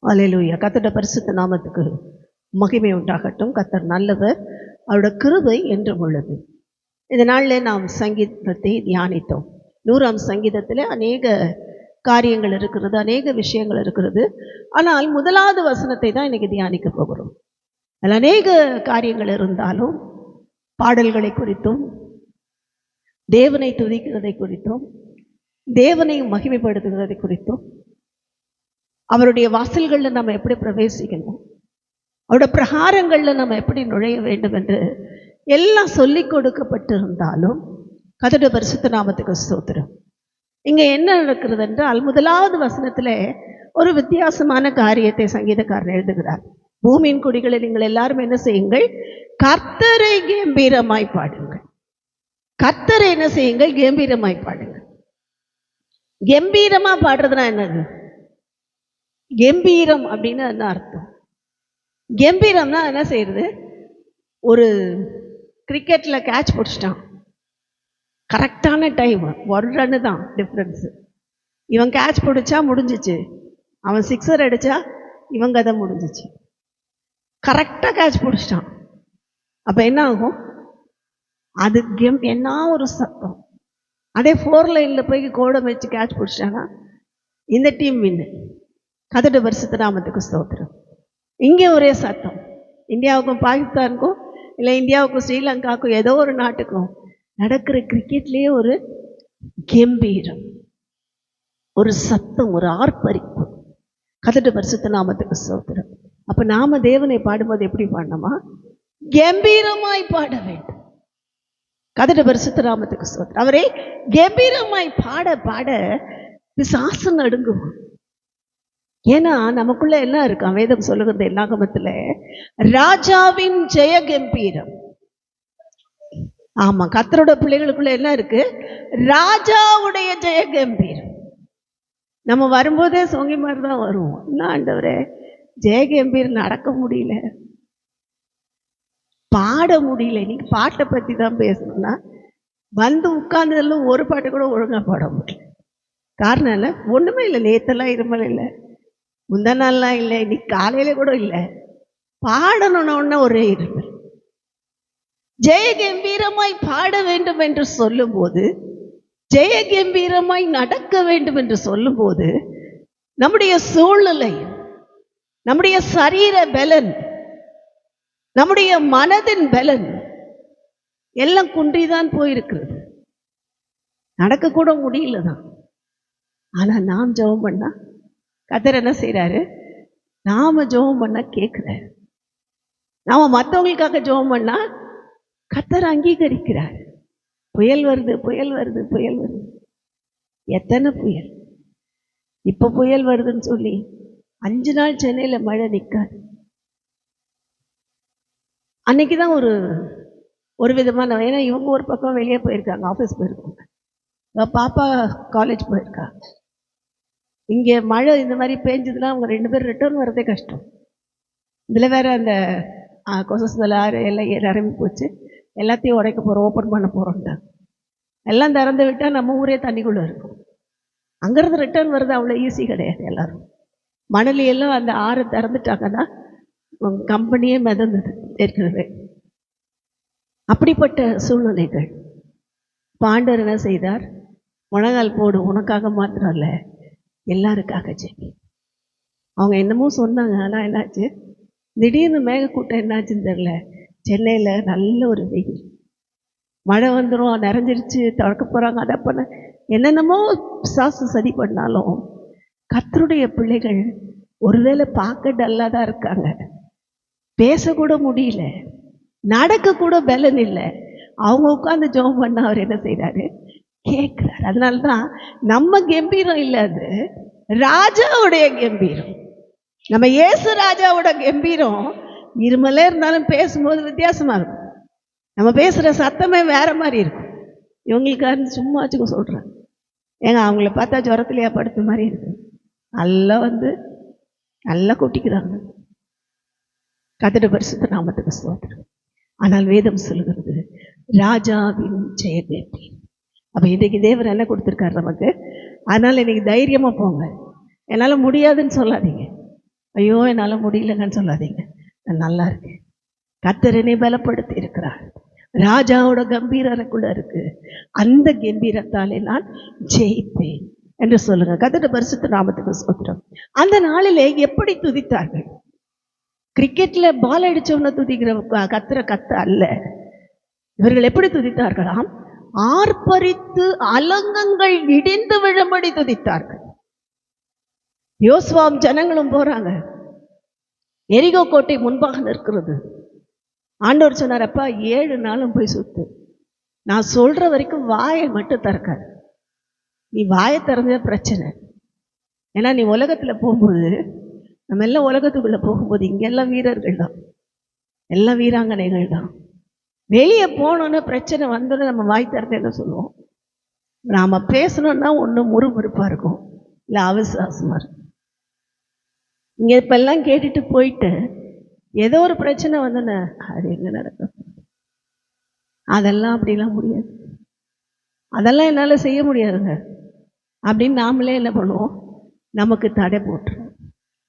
அல்லேலூயா. கர்த்தருடைய பரிசுத்த நாமத்துக்கு மகிமை உண்டாகட்டும். கர்த்தர் நல்லவர், அவருடைய கிருபை என்றும் உள்ளது. இந்த நாளில் நாம் சங்கீதத்தை தியானித்தோம். 100ஆம் சங்கீதத்தில் அநேக காரியங்கள் இருக்கிறது, அநேக விஷயங்கள் இருக்கிறது. ஆனால் முதலாவது வசனத்தை தான் இன்னைக்கு தியானிக்க போகிறோம். அதில் அநேக காரியங்கள் இருந்தாலும் பாடல்களை குறித்தும், தேவனை துதிக்கிறதை குறித்தும், தேவனை மகிமைப்படுத்துகிறதை குறித்தும், அவருடைய வாசல்களில் நம்ம எப்படி பிரவேசிக்கணும், அவருடைய பிரகாரங்களில் நம்ம எப்படி நுழைய வேண்டும் என்று எல்லாம் சொல்லி கொடுக்கப்பட்டிருந்தாலும் கர்த்தருடைய பரிசுத்த நாமத்துக்கு ஸ்தோத்திரம். இங்கே என்ன நடக்கிறது என்றால், முதலாவது வசனத்தில் ஒரு வித்தியாசமான காரியத்தை சங்கீதக்காரன் எழுதுகிறார். பூமியின் குடிகளை நீங்கள் எல்லாரும் என்ன செய்யுங்கள், கர்த்தரை கம்பீரமாய் பாடுங்கள். கர்த்தரை என்ன செய்யுங்கள், கம்பீரமாய் பாடுங்கள். கம்பீரமா பாடுறதுனா என்னது? கம்பீரம் அப்படின்னு என்ன அர்த்தம்? கம்பீரம்னா என்ன செய்யறது? ஒரு கிரிக்கெட்ல கேட்ச் பிடிச்சிட்டான், கரெக்டான டைம், ஒரு ரன்னு தான் டிஃப்ரென்ஸு. இவன் கேட்ச் பிடிச்சா முடிஞ்சிச்சு, அவன் சிக்ஸர் அடிச்சா இவன் கதை முடிஞ்சிச்சு. கரெக்டாக கேட்ச் பிடிச்சிட்டான், அப்போ என்ன ஆகும்? அது என்ன ஒரு சத்தம். அதே 4 லைனில் போய் கோடம் வச்சு கேட்ச் பிடிச்சிட்டாங்கன்னா இந்த டீம் வின்னு. கர்த்தருடைய பரிசுத்த நாமத்துக்கு ஸ்தோத்திரம். இங்கே ஒரே சத்தம். இந்தியாவுக்கும் பாகிஸ்தானுக்கும், இல்லை இந்தியாவுக்கும் ஸ்ரீலங்காவுக்கும், ஏதோ ஒரு நாட்டுக்கும் நடக்கிற கிரிக்கெட்லேயே ஒரு கம்பீரம், ஒரு சத்தம், ஒரு ஆர்ப்பரிப்பு. கர்த்தருடைய பரிசுத்த நாமத்துக்கு ஸ்தோத்திரம். அப்போ நாம தேவனை பாடும்போது எப்படி பாடணுமா? கம்பீரமாய் பாட வேண்டும். கர்த்தருடைய பரிசுத்த நாமத்துக்கு ஸ்தோத்திரம். அவரை கம்பீரமாய் பாட பாட பிசாசு நடுங்குவான். ஏன்னா நமக்குள்ள என்ன இருக்கான்? வேதம் சொல்லுகிறது என்னாகமத்துல ராஜாவின் ஜெய கம்பீரம். ஆமா, கர்த்தரோட பிள்ளைகளுக்குள்ள என்ன இருக்கு? ராஜாவுடைய ஜெய கம்பீரம். நம்ம வரும்போதே சொங்கி மாதிரி தான் வருவோம். என்ன ஆண்டவரே, ஜெய கம்பீரம் நடக்க முடியல, பாட முடியல. இன்னைக்கு பாட்டை பத்தி தான் பேசணும்னா வந்து உட்கார்ந்ததெல்லாம் ஒரு பாட்டு கூட ஒழுங்கா பாட முடியல. காரணம் என்ன? ஒண்ணுமே இல்லை. நேத்தெல்லாம் இருமல் இல்லை, முந்தா நாள்லாம் இல்லை, இன்னைக்கு காலையில கூட இல்லை. பாடணும்னா ஒரே இருமல். ஜெய கம்பீரமாய் பாட வேண்டும் என்று சொல்லும் போது, ஜெய கம்பீரமாய் நடக்க வேண்டும் என்று சொல்லும் போது, நம்முடைய சூழ்நிலை, நம்முடைய சரீர பலன், நம்முடைய மனதின் பலன் எல்லாம் குன்றிதான் போயிருக்கிறது. நடக்க கூட முடியல தான். ஆனா நாம் ஜெபம் பண்ணா கர்த்தர் என்ன செய்யறாரு? நாம ஜெபம் பண்ணா கேட்கிறாரு. நாம மற்றவங்களுக்காக ஜெபம் பண்ணா கர்த்தர் அங்கீகரிக்கிறார். புயல் வருது, புயல் வருது, புயல் வருது. எத்தனை புயல்! இப்ப புயல் வருதுன்னு சொல்லி 5 நாள் சென்னையில மழை நிற்காது. அன்னைக்குதான் ஒரு விதமான, ஏன்னா இவங்க ஒரு பக்கம் வெளியே போயிருக்காங்க, ஆஃபீஸ் போயிருக்காங்க, பாப்பா காலேஜ் போயிருக்கா. இங்கே மழை இந்த மாதிரி பேஞ்சதுன்னா அவங்க 2 பேரும் ரிட்டர்ன் வரதே கஷ்டம். இதில் வேற அந்த கொசஸ்தல எல்லாம் நிரம்பி போச்சு, எல்லாத்தையும் உடைக்க போகிறோம், ஓப்பன் பண்ண போகிறோம்ட்டாங்க. எல்லாம் திறந்து விட்டால் நம்ம ஊரே தண்ணிக்குள்ளே இருக்கும். அங்கேருந்து ரிட்டர்ன் வருது அவ்வளோ ஈஸி கிடையாது. எல்லாரும் மணலியெல்லாம் அந்த ஆறு திறந்துட்டாங்கன்னா கம்பெனியே மிதந்தது ஏற்கனவே. அப்படிப்பட்ட சூழ்நிலைகள். ஆண்டவர் என்ன செய்தார்? முழங்கால் போடு, உனக்காக மாத்திரம் இல்லை, எல்லாருக்காக ஜெபி. அவங்க என்னமோ சொன்னாங்க, ஆனால் என்னாச்சு? திடீர்னு மேகக்கூட்டம் என்னாச்சுன்னு தெரியல, சென்னையில் நல்ல ஒரு வெயில், மழை வந்துடும், நிறைஞ்சிருச்சு, திறக்க போகிறாங்க, அதை பண்ண என்னென்னமோ சாசு சரி பண்ணாலும் கர்த்தருடைய பிள்ளைகள் ஒருவேளை பார்க்க டல்லாக தான் இருக்காங்க, பேசக்கூட முடியல, நடக்க கூட பலன் இல்லை. அவங்க உட்காந்து ஜெபம் பண்ண அவர் என்ன செய்கிறாரு? கேட்கிறார். அதனால்தான் நம்ம கம்பீரம் இல்லாது ராஜாவுடைய கம்பீரம், நம்ம இயேசு ராஜாவோட கம்பீரம் இருமலே இருந்தாலும் பேசும்போது வித்தியாசமா இருக்கும். நம்ம பேசுற சத்தமே வேற மாதிரி இருக்கும். இவங்களுக்காரு சும்மா வச்சுக்க சொல்றாங்க, ஏங்க அவங்கள பார்த்தா ஜுரத்திலேயே படுத்த மாதிரி இருக்கு, நல்லா நல்லா கொட்டிக்கிறாங்க. கர்த்தருடைய பரிசுத்த நாமத்துக்கு ஸ்தோத்திரம். ஆனால் வேதம் சொல்லுகிறது ராஜாவின் ஜெய கம்பீரம். அப்போ இன்றைக்கு தேவன் என்ன கொடுத்துருக்காரு நமக்கு? அதனால் இன்னைக்கு தைரியமாக போங்க. என்னால் முடியாதுன்னு சொல்லாதீங்க. ஐயோ என்னால் முடியலங்கன்னு சொல்லாதீங்க, நான் நல்லா இருக்கேன். கர்த்தர் என்னை பலப்படுத்தி இருக்கிறார். ராஜாவோட கம்பீரம் எனக்குள்ள இருக்கு. அந்த கம்பீரத்தாலே நான் ஜெயிப்பேன் என்று சொல்லுங்க. கர்த்தருடைய பரிசுத்த நாமத்துக்கு ஸ்தோத்திரம். அந்த நாளிலே எப்படி துதித்தார்கள்? கிரிக்கெட்ல பால் அடிச்சவன துதிக்கிற கத்துற கத்து அல்ல. இவர்கள் எப்படி துதித்தார்களாம்? ஆர்ப்பரித்து அலங்கங்கள் இடிந்து விழும்படி துதித்தார்கள். யோசுவாவும் ஜனங்களும் போறாங்க. எரிகோ கோட்டை முன்பாக நிற்கிறது. ஆண்டவர் சொன்னார், அப்பா 7 நாளும் போய் சுத்து, நான் சொல்ற வரைக்கும் வாயை மட்டும் திறக்காது. நீ வாயை திறந்த பிரச்சனை. ஏன்னா நீ உலகத்துல போகும்போது, நம்ம எல்லாம் உலகத்துக்குள்ள போகும்போது இங்கெல்லாம் வீரர்கள் தான், எல்லாம் வீராங்கனைகள் தான். வெளியே போனோன்னு பிரச்சனை வந்தோன்னு நம்ம வாய் திறந்து என்ன சொல்லுவோம்? நாம பேசணும்னா ஒன்று முறுமுறுப்பா இருக்கும், இல்லை அவசரமா இருக்கும். இங்க இப்பெல்லாம் கேட்டுட்டு போயிட்டு ஏதோ ஒரு பிரச்சனை வந்தோன்னு அது எங்க நடக்கும்? அதெல்லாம் அப்படிலாம் முடியாது, அதெல்லாம் என்னால் செய்ய முடியாதுங்க அப்படின்னு நாமளே என்ன பண்ணுவோம்? நமக்கு தடை போட்டுருவோம்.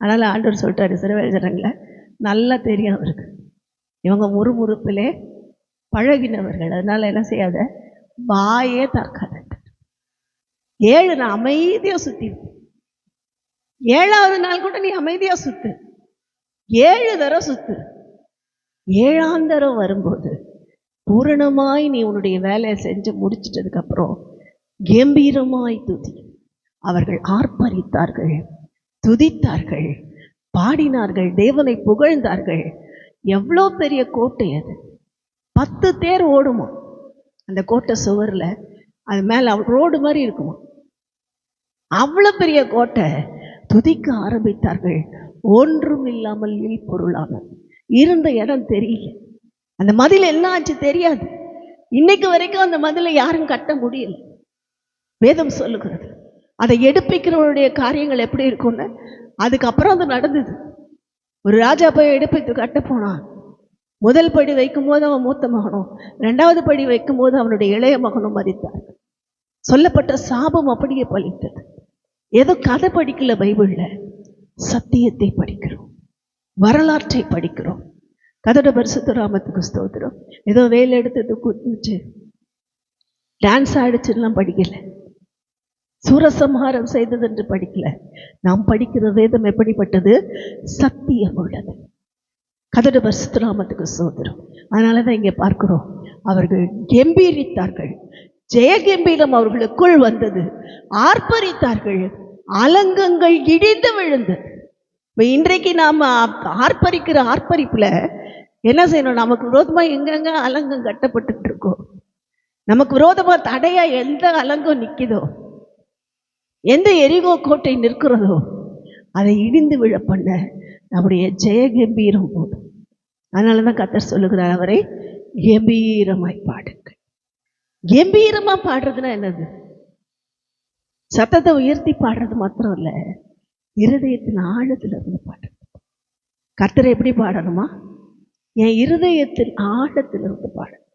அதனால் ஆண்டவர் சொல்லிட்டாரு, இஸ்ரவேல் ஜனங்களை நல்லா தெரியும் அவருக்கு, இவங்க முறுமுறுப்பிலே பழகினவர்கள், அதனால என்ன செய்யாத, வாயே திறக்காத. 7 நாள் அமைதியா சுத்தி, 7ஆவது நாள் கூட நீ அமைதியா சுத்து, 7 தடவை சுத்து. 7ஆம் தடவை வரும்போது பூரணமாய் நீ உன்னுடைய வேலையை செஞ்சு முடிச்சிட்டதுக்கு அப்புறம் கம்பீரமாய் துதி. அவர்கள் ஆர்ப்பரித்தார்கள், துதித்தார்கள், பாடினார்கள், தேவனை புகழ்ந்தார்கள். எவ்வளோ பெரிய கோட்டை அது! 10 தேர் ஓடுமா அந்த கோட்டை சுவரில், அது மேலே ரோடு மாதிரி இருக்குமா, அவ்வளோ பெரிய கோட்டை. துதிக்க ஆரம்பித்தார்கள். ஒன்றும் இல்லாமல் பொருளாக இருந்த இடம் தெரியல. அந்த மதில் என்ன ஆச்சு தெரியாது. இன்னைக்கு வரைக்கும் அந்த மதிலை யாரும் கட்ட முடியல. வேதம் சொல்லுகிறது, அதை எடுப்பிக்கிறவருடைய காரியங்கள் எப்படி இருக்கும்னு. அதுக்கப்புறம் அது நடந்தது. ஒரு ராஜா போய் எடுப்பித்து கட்ட போனான். முதல் படி வைக்கும் போது அவன் மூத்த மகனும், 2வது படி வைக்கும் போது அவனுடைய இளைய மகனும் மரித்தார். சொல்லப்பட்ட சாபம் அப்படியே பலித்தது. ஏதோ கதை படிக்கல, பைபிள்ல சத்தியத்தை படிக்கிறோம், வரலாற்றை படிக்கிறோம். கர்த்தருடைய பரிசுத்த நாமத்துக்கு ஸ்தோத்திரம். ஏதோ வேலை எடுத்து குதிச்சு டான்ஸ் ஆடிச்சுலாம் படிக்கல, சூரசம்ஹாரம் செய்தது என்று படிக்கல. நாம் படிக்கிற வேதம் எப்படிப்பட்டது? சத்தியம் உள்ளது. கர்த்தருடைய பரிசுத்த நாமத்துக்கு ஸ்தோத்திரம். அதனாலதான் இங்கே பார்க்கிறோம், அவர்கள் கம்பீரித்தார்கள், ஜெய கம்பீரம் அவர்களுக்குள் வந்தது, ஆர்ப்பரித்தார்கள், அலங்கங்கள் இடிந்து விழுந்தது. இன்றைக்கு நாம் ஆர்ப்பரிக்கிற ஆர்ப்பரிப்புல என்ன செய்யணும்? நமக்கு விரோதமா எங்கெங்க அலங்கம் கட்டப்பட்டு இருக்கோ, நமக்கு விரோதமா தடையா எந்த அலங்கம் நிற்குதோ, எந்த எரிகோ கோட்டை நிற்கிறதோ, அதை இடிந்து விழ பண்ண நம்முடைய ஜெய கம்பீரம் போதும். அதனாலதான் கர்த்தர் சொல்லுகிறார், அவரை கம்பீரமாய் பாடுங்கள். கம்பீரமா பாடுறதுன்னா என்னது? சத்தத்தை உயர்த்தி பாடுறது மாத்திரம் இல்ல, இருதயத்தின் ஆழத்துல இருந்து பாடுறது. கர்த்தரை எப்படி பாடணுமா? என் இருதயத்தின் ஆழத்துல இருந்து பாடணும்.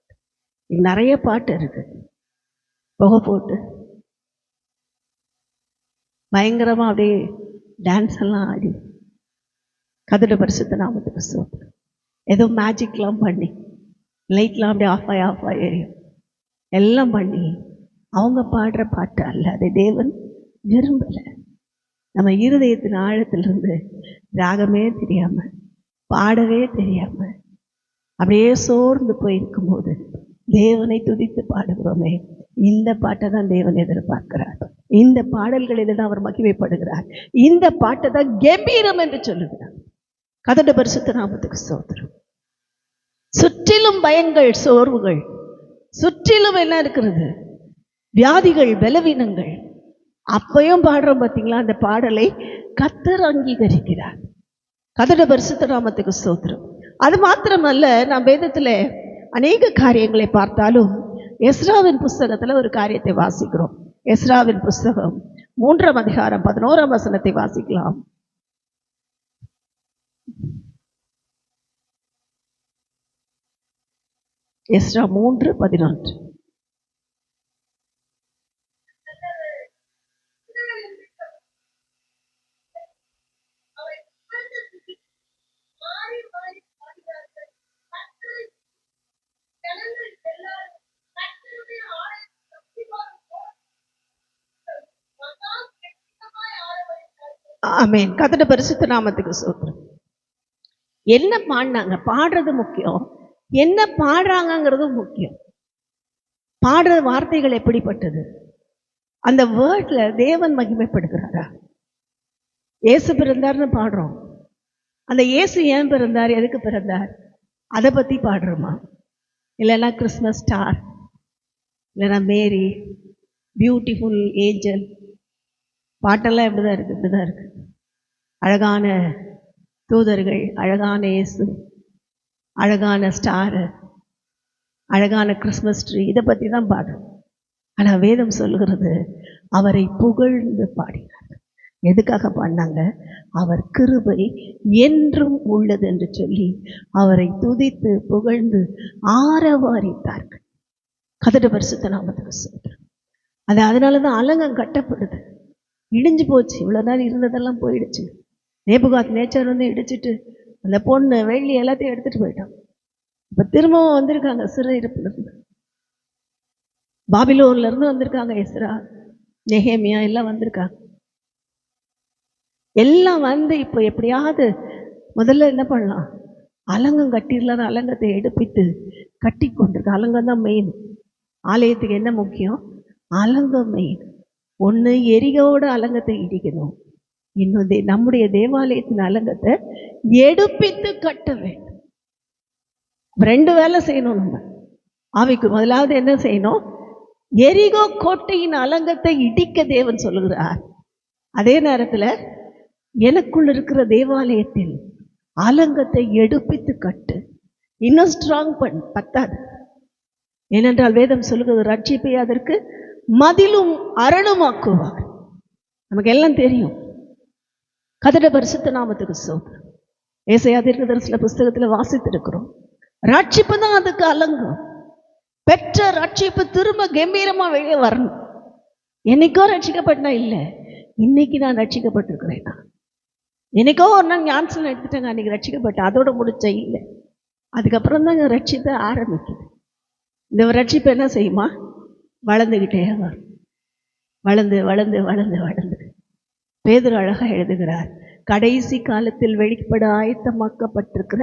நிறைய பாட்டு இருக்கு, புகை போட்டு பயங்கரமா அப்படியே டான்ஸ் எல்லாம் ஆடி கர்த்தருடைய பரிசுத்த நாமத்துக்கு ஸ்தோத்திரம். ஏதோ மேஜிக்லாம் பண்ணி லைட்லாம் அப்படியே ஆஃப் ஆகி எரியும், எல்லாம் பண்ணி அவங்க பாடுற பாட்டு அல்ல, அதை தேவன் விரும்பல. நம்ம இருதயத்தின் ஆழத்திலிருந்து ராகமே தெரியாம, பாடவே தெரியாம அப்படியே சோர்ந்து போயிருக்கும் போது தேவனை துதித்து பாடுகிறோமே, இந்த பாட்டை தான் தேவன் எதிர்பார்க்கிறார். இந்த பாடல்களில் தான் அவர் மகிமைப்படுகிறார். இந்த பாட்டை தான் கம்பீரம் என்று சொல்லுகிறார். கர்த்தருடைய பரிசுத்த நாமத்துக்கு ஸ்தோத்திரம். சுற்றிலும் பயங்கள், சோர்வுகள், சுற்றிலும் என்ன இருக்கிறது? வியாதிகள், பலவீனங்கள். அப்பையும் பாடுறோம் பார்த்தீங்களா? அந்த பாடலை கர்த்தர் அங்கீகரிக்கிறார். கர்த்தருடைய பரிசுத்த நாமத்துக்கு ஸ்தோத்திரம். அது மாத்திரமல்ல, நாம் வேதத்துல அநேக காரியங்களை பார்த்தாலும் எஸ்ராவின் புஸ்தகத்துல ஒரு காரியத்தை வாசிக்கிறோம். எஸ்ராவின் புஸ்தகம் 3ஆம் அதிகாரம் 11ஆம் வசனத்தை வாசிக்கலாம். எஸ்ரா 3:11. ஆமென். கர்த்தருடைய பரிசுத்த நாமத்துக்கு ஸ்தோத்திரம். என்ன பாடினாங்க? பாடுறது முக்கியம், என்ன பாடுறாங்கங்கிறது முக்கியம். பாடுற வார்த்தைகள் எப்படிப்பட்டது? அந்த வேர்ட்ல தேவன் மகிமைப்படுகிறாரா? இயேசு பிறந்தார்னு பாடுறோம். அந்த இயேசு ஏன் பிறந்தார், எதுக்கு பிறந்தார், அதை பத்தி பாடுறோமா? இல்லைன்னா கிறிஸ்மஸ் ஸ்டார், இல்லைன்னா மேரி, பியூட்டிஃபுல் ஏஞ்சல், பாட்டெல்லாம் இப்படிதான் இருக்கு, இப்படிதான் இருக்கு. அழகான தூதர்கள், அழகான இயேசு, அழகான ஸ்டாரு, அழகான கிறிஸ்மஸ் ட்ரீ, இதை பற்றி தான் பாடுறோம். ஆனால் வேதம் சொல்லுகிறது அவரை புகழ்ந்து பாடினார். எதுக்காக பாடினாங்க? அவர் கிருபை என்றும் உள்ளது என்று சொல்லி அவரை துதித்து புகழ்ந்து ஆரவாரித்தார்கள். கர்த்தருடைய பரிசுத்த நாமத்துக்கு ஸ்தோத்திரம். அதனால தான் அலங்கம் கட்டப்படுது. இடிஞ்சு போச்சு, இவ்வளோ நாள் இருந்ததெல்லாம் போயிடுச்சு. நேபுகாத்நேச்சார் வந்து இடிச்சிட்டு அந்த பொண்ணு வெள்ளி எல்லாத்தையும் எடுத்துட்டு போயிட்டான். இப்போ திரும்பவும் வந்திருக்காங்க சிறையிருப்புல இருந்து, பாபிலோன்ல இருந்து வந்திருக்காங்க. எஸ்ரா, நெகேமியா எல்லாம் வந்திருக்காங்க. எல்லாம் வந்து இப்போ எப்படியாவது முதல்ல என்ன பண்ணலாம், அலங்கம் கட்டிடலாத அலங்கத்தை எடுப்பித்து கட்டி கொண்டிருக்கு. அலங்கம் தான் மெயின். ஆலயத்துக்கு என்ன முக்கியம்? அலங்கம் மெயின். ஒன்று எரிகோட அலங்கத்தை இடிக்கணும், இன்னொன்று நம்முடைய தேவாலயத்தின் அலங்கத்தை எடுப்பித்து கட்ட வேண்டும். 2 வேலை செய்யணும். நம்ம ஆவிக்கு முதலாவது என்ன செய்யணும்? எரிகோ கோட்டையின் அலங்கத்தை இடிக்க தேவன் சொல்லுகிறார். அதே நேரத்தில் எனக்குள் இருக்கிற தேவாலயத்தில் அலங்கத்தை எடுப்பித்து கட்டு, இன்னும் ஸ்ட்ராங் பண்ணு. பத்தாது. ஏனென்றால் வேதம் சொல்லுகிறது ரட்சிப்பை அதற்கு மதிலும் அரணுமாக்குவார். நமக்கு எல்லாம் தெரியும். கர்த்தருடைய பரிசுத்த நாமத்துக்கு ஸ்தோத்திரம். ஏசாயா தீர்க்கதரிசன புஸ்தகத்தில் வாசித்திருக்கிறோம். ரட்சிப்பு தான் அதுக்கு அலங்கம். பெற்ற ரட்சிப்பு திரும்ப கம்பீரமா வெளியே வரணும். என்னைக்கோ ரட்சிக்கப்பட்டா இல்லை, இன்னைக்கு நான் ரட்சிக்கப்பட்டிருக்கிறேன். என்னைக்கோ ஒரு நாள் ஞானஸ்நானம் எடுத்துட்டேங்க, அன்னைக்கு ரட்சிக்கப்பட்டேன், அதோட முடிச்ச இல்லை. அதுக்கப்புறம் தான் ரட்சிப்பை ஆரம்பிக்குது. இந்த ரட்சிப்பு என்ன செய்யுமா? வளர்ந்துக்கிட்டே வரும். வளர்ந்து வளர்ந்து வளர்ந்து வளர்ந்து பேதுரு அழகா எழுதுகிறார், கடைசி காலத்தில் வெளிப்பட ஆயத்தமாக்கப்பட்டிருக்கிற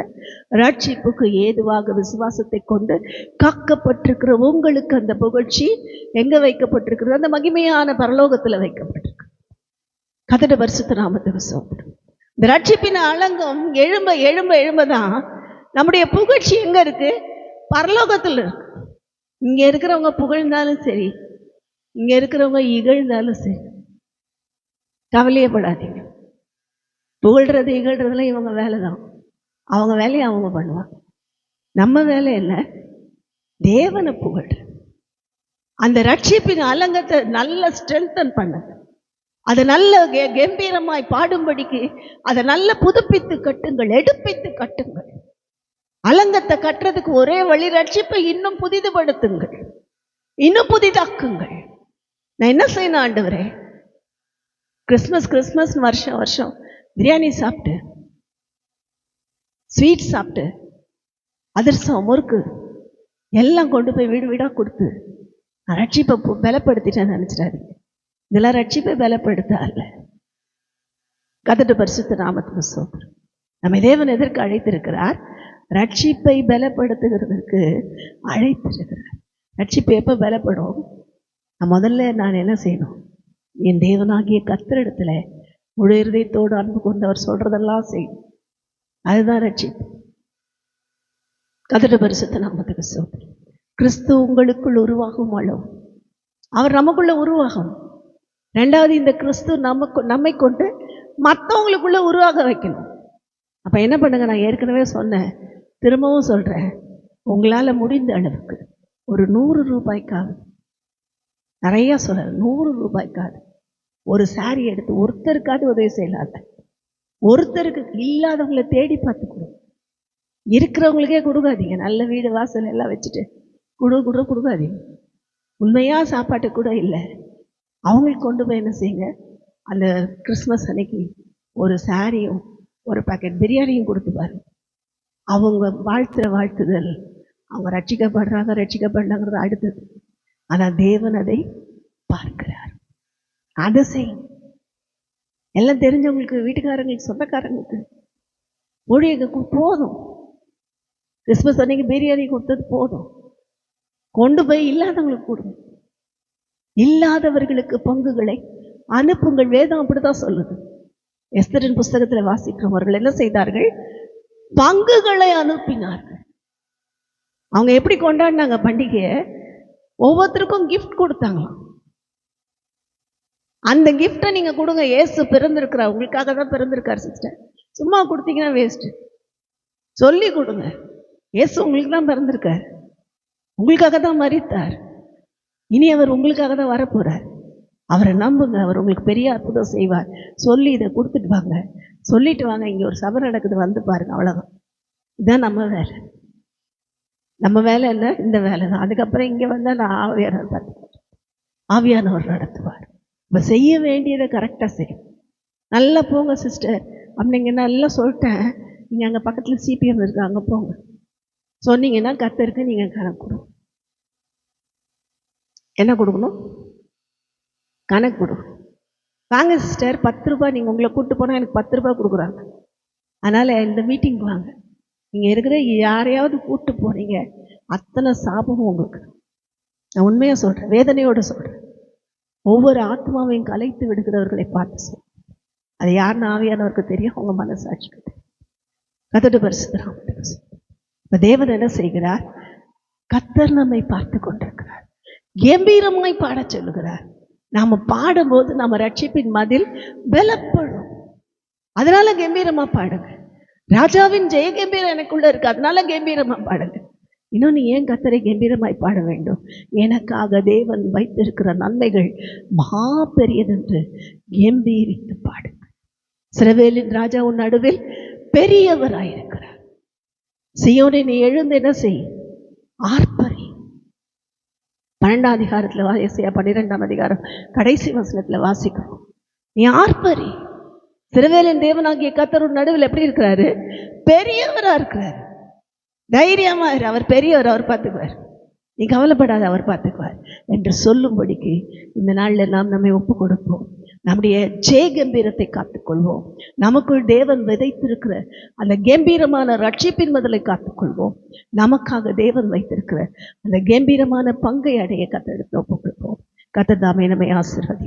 ரட்சிப்புக்கு ஏதுவாக விசுவாசத்தை கொண்டு காக்கப்பட்டிருக்கிற உங்களுக்கு அந்த புகழ்ச்சி எங்க வைக்கப்பட்டிருக்கிறது? அந்த மகிமையான பரலோகத்தில் வைக்கப்பட்டிருக்கு. கர்த்தருடைய பரிசுத்த நாமத்துக்கு ஸ்தோத்திரம். இந்த ரட்சிப்பின் அலங்கம் எழும்ப எழும்ப எழும்பதான் நம்முடைய புகழ்ச்சி எங்க இருக்கு? பரலோகத்தில் இருக்கு. இங்க இருக்கிறவங்க புகழ்ந்தாலும் சரி, இங்க இருக்கிறவங்க இகழ்ந்தாலும் சரி, கவலையப்படாதீங்க. புகழ்றது இகழ்றதுல இவங்க வேலை தான், அவங்க வேலையை அவங்க பண்ணுவாங்க. நம்ம வேலை என்ன? தேவனை புகழ். அந்த ரட்சிப்பின் அலங்கத்தை நல்ல ஸ்ட்ரென்தன் பண்ணுங்க. அதை நல்ல கம்பீரமாய் பாடும்படிக்கு அதை நல்ல புதுப்பித்து கட்டுங்கள், எடுப்பித்து கட்டுங்கள். அலங்கத்தை கட்டுறதுக்கு ஒரே வழி, ரட்சிப்பை இன்னும் புதிதுபடுத்துங்கள், இன்னும் புதிதாக்குங்கள். நான் என்ன செய்யணும் ஆண்டவரே? கிறிஸ்மஸ் கிறிஸ்மஸ் வருஷம் வருஷம் பிரியாணி சாப்பிட்டு, ஸ்வீட் சாப்பிட்டு, அதிர்சம், முறுக்கு எல்லாம் கொண்டு போய் வீடு வீடாக கொடுத்து நான் ரட்சிப்பை பலப்படுத்திட்டேன்னு நினச்சிடாதீங்க. இதெல்லாம் ரட்சிப்பை பலப்படுத்தால. கர்த்தருடைய பரிசுத்த நாமத்துக்கு ஸ்தோத்திரம். நம்ம தேவன் எதற்கு அழைத்திருக்கிறார்? ரட்சிப்பை பலப்படுத்துகிறதுக்கு அழைத்திருக்கிறார். ரட்சிப்பு எப்போ பலப்படும்? முதல்ல நான் என்ன செய்யணும்? என் தேவனாகிய கர்த்தரிடத்துல முழு இருதயத்தோடு அன்பு கொண்டவர் சொல்றதெல்லாம் செய்யும். அதுதான் ரட்சிப்பு. கர்த்தருடைய பரிசுத்த நாமத்துக்கு ஸ்தோத்திரம். கிறிஸ்து உங்களுக்குள் உருவாகும் அளவு அவர் நமக்குள்ள உருவாகணும். 2வது, இந்த கிறிஸ்து நம்மை கொண்டு மற்றவங்களுக்குள்ள உருவாக வைக்கணும். அப்ப என்ன பண்ணுங்க? நான் ஏற்கனவே சொன்னேன், திரும்பவும் சொல்றேன், உங்களால முடிந்த அளவுக்கு ஒரு 100 ரூபாய்க்காக, நிறைய சொல்ல, 100 ரூபாய்க்காக ஒரு சாரி எடுத்து ஒருத்தருக்காவது உதவி செய்யலாத. ஒருத்தருக்கு இல்லாதவங்களை தேடி பார்த்து கொடுங்க. இருக்கிறவங்களுக்கே கொடுக்காதீங்க. நல்ல வீடு வாசல் எல்லாம் வச்சுட்டு கொடுக்காதீங்க. உண்மையா சாப்பாட்டு கூட இல்லை, அவங்களுக்கு கொண்டு போய் என்ன செய்யுங்க? அந்த கிறிஸ்மஸ் அன்னைக்கு ஒரு சாரியும் ஒரு பாக்கெட் பிரியாணியும் கொடுத்து பாருங்க. அவங்க வாழ்த்துற வாழ்த்துதல், அவங்க ரட்சிக்கப்படுறாங்கிறது அடுத்தது. ஆனால் தேவன் அதை பார்க்கிறார். அதை செய்யும். எல்லாம் தெரிஞ்சவங்களுக்கு, வீட்டுக்காரங்களுக்கு, சொந்தக்காரங்களுக்கு ஊழியர்களுக்கு போதும். கிறிஸ்மஸ் அன்னைக்கு பிரியாணி கொடுத்தது போதும். கொண்டு போய் இல்லாதவங்களுக்கு கொடுங்க. இல்லாதவர்களுக்கு பங்குகளை அனுப்புங்கள். வேதம் அப்படிதான் சொல்லுது. எஸ்தரின் புஸ்தகத்தில் வாசிக்கிறவர்கள் என்ன செய்தார்கள்? பங்குகளை அனுப்பினார்கள். அவங்க எப்படி கொண்டாடினாங்க பண்டிகையை? ஒவ்வொருத்தருக்கும் கிஃப்ட் கொடுத்தாங்களாம். அந்த கிஃப்டை நீங்க கொடுங்க. இயேசு பிறந்திருக்கிறார், உங்களுக்காக தான் பிறந்திருக்கார் சிஸ்டர். சும்மா கொடுத்தீங்கன்னா வேஸ்ட். சொல்லி கொடுங்க. இயேசு உங்களுக்கு தான் பிறந்திருக்கார், உங்களுக்காக தான் மரித்தார், இனி அவர் உங்களுக்காக தான் வரப்போறார். அவரை நம்புங்க, அவர் உங்களுக்கு பெரிய அற்புதம் செய்வார். சொல்லி இதை கொடுத்துட்டு வாங்க. சொல்லிட்டு வாங்க, இங்கே ஒரு சபை நடக்குது, வந்து பாருங்க. அவ்வளோதான். இதுதான் நம்ம வேலை. நம்ம வேலை என்ன? இந்த வேலை தான். அதுக்கப்புறம் இங்கே வந்தால் நான் ஆவியானவர் பார்த்துக்கிறேன், ஆவியானவர் நடத்துவார். இப்போ செய்ய வேண்டியதை கரெக்டாக செய்யும். நல்லா போங்க சிஸ்டர் அப்படிங்க, நல்லா சொல்லிட்டேன். நீங்கள் அங்கே பக்கத்தில் சிபிஎம் இருக்கு, அங்கே போங்க சொன்னீங்கன்னா கர்த்தருக்கு நீங்கள் கணக்கு கொடுக்கணும். என்ன கொடுக்கணும்? கணக்கு கொடுக்கணும். வாங்க சிஸ்டர், 10 ரூபாய் நீங்கள் உங்களை கூப்பிட்டு போனால் எனக்கு 10 ரூபாய் கொடுக்குறாங்க, அதனால் இந்த மீட்டிங்க்கு வாங்க. நீங்கள் இருக்கிற யாரையாவது கூப்பிட்டு போனீங்க, அத்தனை சாபமும் உங்களுக்கு. நான் உண்மையாக சொல்கிறேன், வேதனையோடு சொல்கிறேன். ஒவ்வொரு ஆத்மாவையும் கலைத்து விடுகிறவர்களை பார்த்து சொல்றேன். அது யாருன்னு ஆவியானவருக்கு தெரியும், அவங்க மனசாட்சிக்கு தெரியும். கர்த்தருடைய பரிசுத்தம். இப்போ தேவன் என்ன செய்கிறார்? கர்த்தர் நம்மை பார்த்து கொண்டிருக்கிறார். கம்பீரமாய் பாடச் சொல்லுகிறார். நாம பாடும்போது நம்ம ரட்சிப்பின் மதில் பலப்படும். அதனால கம்பீரமா பாடுங்க. ராஜாவின் ஜெய கம்பீரம் எனக்குள்ள இருக்கு, அதனால கம்பீரமா பாடுங்க. இன்னொன்று, ஏன் கர்த்தரை கம்பீரமாய் பாட வேண்டும்? எனக்காக தேவன் வைத்திருக்கிற நன்மைகள் மகா பெரியதென்று கம்பீரித்து பாடுங்க. இஸ்ரவேலின் ராஜா உன் நடுவில் பெரியவராயிருக்கிறார். சீயோனே, நீ எழுந்து என்ன செய்? ஆர்ப்பரி. 12ஆம் அதிகாரத்தில் 12ஆம் அதிகாரம் கடைசி வசனத்தில் வாசிக்கிறோம். நீ ஆர்ப்பரி. இஸ்ரவேலின் தேவனாகிய கர்த்தர் உன் நடுவில் எப்படி இருக்கிறாரு? பெரியவரா இருக்கிறார். தைரியமா இரு, அவர் பெரியவர், அவர் பார்த்துக்குவார். நீ கவலைப்படாத, அவர் பார்த்துக்குவார் என்று சொல்லும்படிக்கு இந்த நாளில் நாம் நம்மை ஒப்பு கொடுப்போம். நம்முடைய ஜெய கம்பீரத்தை காத்துக்கொள்வோம். நமக்குள் தேவன் விதைத்திருக்கிற அந்த கம்பீரமான ரட்சிப்பின் முதலை காத்துக்கொள்வோம். நமக்காக தேவன் வைத்திருக்கிற அந்த கம்பீரமான பங்கை அடைய கர்த்தருக்கு ஒப்பு கொடுப்போம். கர்த்தர் தாமே நம்மை ஆசீர்வதிப்பார்.